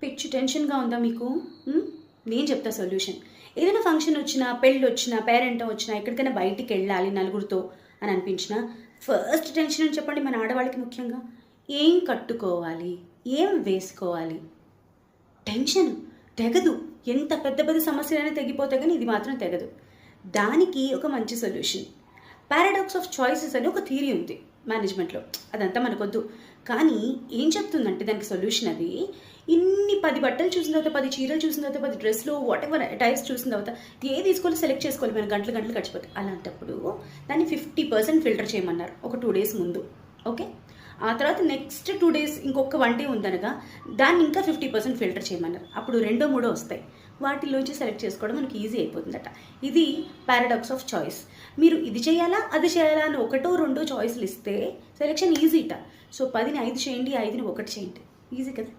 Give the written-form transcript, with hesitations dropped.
పిచ్చి టెన్షన్గా ఉందా మీకు? నేను చెప్తా సొల్యూషన్. ఏదైనా ఫంక్షన్ వచ్చినా, పెళ్ళి వచ్చినా, పేరెంట్ వచ్చినా, ఎక్కడికైనా బయటికి వెళ్ళాలి నలుగురితో అని అనిపించినా ఫస్ట్ టెన్షన్ అని చెప్పండి మన ఆడవాళ్ళకి ముఖ్యంగా. ఏం కట్టుకోవాలి, ఏం వేసుకోవాలి, టెన్షన్ తెగదు. ఎంత పెద్ద పెద్ద సమస్యలైనా తెగిపోతాయి, కానీ ఇది మాత్రం తెగదు. దానికి ఒక మంచి సొల్యూషన్, పారాడాక్స్ ఆఫ్ చాయిసెస్ అని ఒక థియరీ ఉంది మేనేజ్మెంట్లో. అదంతా మనకొద్దు. కానీ ఏం చెప్తుందంటే దానికి సొల్యూషన్ అది, ఇన్ని 10 బట్టలు చూసిన తర్వాత, 10 చీరలు చూసిన తర్వాత, 10 డ్రెస్లు వాట్ ఎవర్ టైప్స్ చూసిన తర్వాత ఏది తీసుకోవాలి సెలెక్ట్ చేసుకోవాలి, మనం గంటలు గంటలు గడిచిపోతాయి. అలాంటప్పుడు దాన్ని 50% ఫిల్టర్ చేయమన్నారు ఒక 2 days ముందు. ఓకే, ఆ తర్వాత నెక్స్ట్ 2 days ఇంకొక 1 day ఉందనగా దాన్ని ఇంకా 50% ఫిల్టర్ చేయమన్నారు. అప్పుడు 2 3 వస్తాయి, వాటిలోంచి సెలెక్ట్ చేసుకోవడం మనకి ఈజీ అయిపోతుందట. ఇది పారాడాక్స్ ఆఫ్ చాయిస్. మీరు ఇది చేయాలా అది చేయాలా అని 1 2 చాయిస్లు ఇస్తే సెలెక్షన్ ఈజీట. సో 10ని 5 చేయండి, 5ని 1 చేయండి, ఈజీ కదా.